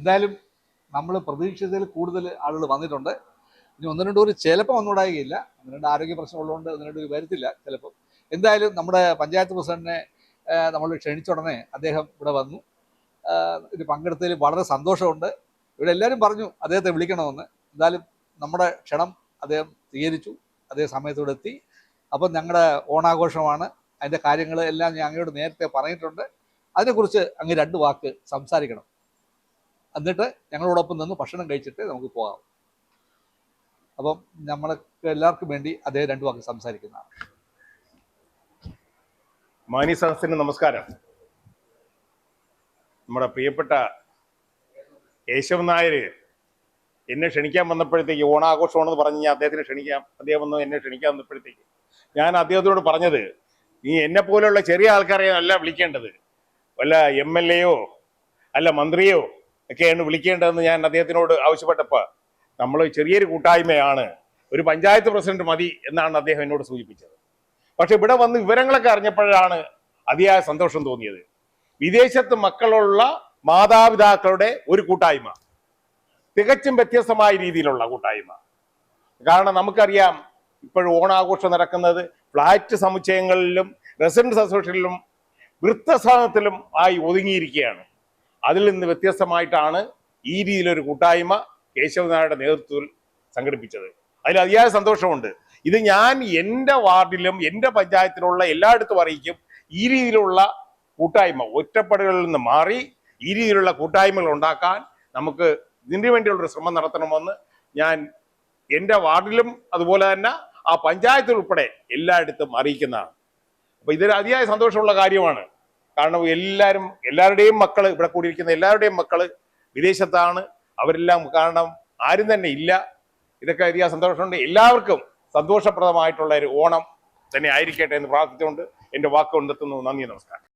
എന്തായാലും നമ്മൾ പ്രതീക്ഷിച്ചതിൽ കൂടുതൽ ആളുകൾ വന്നിട്ടുണ്ട്. ഇനി ഒന്ന് രണ്ട് ഒരു ചിലപ്പോൾ വന്നുകൂടായികയില്ല. ഒന്ന് രണ്ട് ആരോഗ്യ പ്രശ്നമുള്ളതുകൊണ്ട് ഒന്ന് രണ്ട് വരത്തില്ല ചിലപ്പോൾ. എന്തായാലും നമ്മുടെ പഞ്ചായത്ത് പ്രസിഡന്റിനെ നമ്മൾ ക്ഷണിച്ച ഉടനെ അദ്ദേഹം ഇവിടെ വന്നു. ഇത് പങ്കെടുത്തതിൽ വളരെ സന്തോഷമുണ്ട്. ഇവിടെ എല്ലാവരും പറഞ്ഞു അദ്ദേഹത്തെ വിളിക്കണമെന്ന്. എന്തായാലും നമ്മുടെ ക്ഷണം അദ്ദേഹം സ്വീകരിച്ചു. അതേ സമയത്തോടെ എത്തി. അപ്പം ഞങ്ങളുടെ ഓണാഘോഷമാണ്, അതിൻ്റെ കാര്യങ്ങൾ എല്ലാം ഞാൻ അങ്ങയോട് നേരത്തെ പറഞ്ഞിട്ടുണ്ട്. അതിനെക്കുറിച്ച് അങ്ങ് രണ്ട് വാക്ക് സംസാരിക്കണം. എന്നിട്ട് ഞങ്ങളോടൊപ്പം നിന്ന് ഭക്ഷണം കഴിച്ചിട്ട് നമുക്ക് പോകാം. അപ്പം നമ്മൾക്ക് എല്ലാവർക്കും വേണ്ടി അദ്ദേഹം രണ്ട് വാക്ക് സംസാരിക്കുന്നതാണ്. മാന്യ സദസ്സിന് നമസ്കാരം. നമ്മുടെ പ്രിയപ്പെട്ട കേശവൻ നായർ എന്നെ ക്ഷണിക്കാൻ വന്നപ്പോഴത്തേക്ക്, ഓണാഘോഷമാണെന്ന് പറഞ്ഞ് ഞാൻ അദ്ദേഹത്തിന് ക്ഷണിക്കാം, അദ്ദേഹം വന്ന് എന്നെ ക്ഷണിക്കാൻ വന്നപ്പോഴത്തേക്ക് ഞാൻ അദ്ദേഹത്തിനോട് പറഞ്ഞത്, നീ എന്നെ പോലെയുള്ള ചെറിയ ആൾക്കാരെ അല്ല വിളിക്കേണ്ടത്, വല്ല MLA-യോ അല്ല മന്ത്രിയോ ഒക്കെയാണ് വിളിക്കേണ്ടതെന്ന് ഞാൻ അദ്ദേഹത്തിനോട് ആവശ്യപ്പെട്ടപ്പോൾ, നമ്മൾ ചെറിയൊരു കൂട്ടായ്മയാണ്, ഒരു പഞ്ചായത്ത് പ്രസിഡന്റ് മതി എന്നാണ് അദ്ദേഹം എന്നോട് സൂചിപ്പിച്ചത്. പക്ഷെ ഇവിടെ വന്ന് വിവരങ്ങളൊക്കെ അറിഞ്ഞപ്പോഴാണ് അതിയായ സന്തോഷം തോന്നിയത്. വിദേശത്ത് മക്കളുള്ള മാതാപിതാക്കളുടെ ഒരു കൂട്ടായ്മ, തികച്ചും വ്യത്യസ്തമായ രീതിയിലുള്ള കൂട്ടായ്മ. കാരണം നമുക്കറിയാം, ഇപ്പോഴും ഓണാഘോഷം നടക്കുന്നത് ഫ്ലാറ്റ് സമുച്ചയങ്ങളിലും റെസിഡൻസ് അസോസിയേഷനിലും വൃത്തസ്ഥാനത്തിലും ആയി ഒതുങ്ങിയിരിക്കുകയാണ്. അതിൽ നിന്ന് വ്യത്യസ്തമായിട്ടാണ് ഈ രീതിയിലൊരു കൂട്ടായ്മ കേശവൻ നായരുടെ നേതൃത്വത്തിൽ സംഘടിപ്പിച്ചത്. അതിൽ അതിയായ സന്തോഷമുണ്ട്. ഇത് ഞാൻ എൻ്റെ വാർഡിലും എൻ്റെ പഞ്ചായത്തിലുള്ള എല്ലായിടത്തും അറിയിക്കും. ഈ രീതിയിലുള്ള കൂട്ടായ്മ ഒറ്റപ്പെടലുകളിൽ നിന്ന് മാറി ഈ രീതിയിലുള്ള കൂട്ടായ്മകൾ ഉണ്ടാക്കാൻ നമുക്ക് ഇതിനു വേണ്ടിയുള്ളൊരു ശ്രമം നടത്തണമെന്ന് ഞാൻ എൻ്റെ വാർഡിലും അതുപോലെ തന്നെ ആ പഞ്ചായത്തിൽ ഉൾപ്പെടെ എല്ലായിടത്തും അറിയിക്കുന്നതാണ്. അപ്പൊ ഇതൊരു അതിയായ സന്തോഷമുള്ള കാര്യമാണ്. കാരണം എല്ലാവരുടെയും മക്കള്, ഇവിടെ കൂടിയിരിക്കുന്ന എല്ലാവരുടെയും മക്കള് വിദേശത്താണ്. അവരെല്ലാം കാരണം ആരും തന്നെ ഇല്ല. ഇതൊക്കെ അതിയായ സന്തോഷമുണ്ട്. എല്ലാവർക്കും സന്തോഷപ്രദമായിട്ടുള്ള ഒരു ഓണം തന്നെ ആയിരിക്കട്ടെ എന്ന് പ്രാർത്ഥിച്ചുകൊണ്ട് എൻ്റെ വാക്കുകൾ നിർത്തുന്നു. നന്ദി, നമസ്കാരം.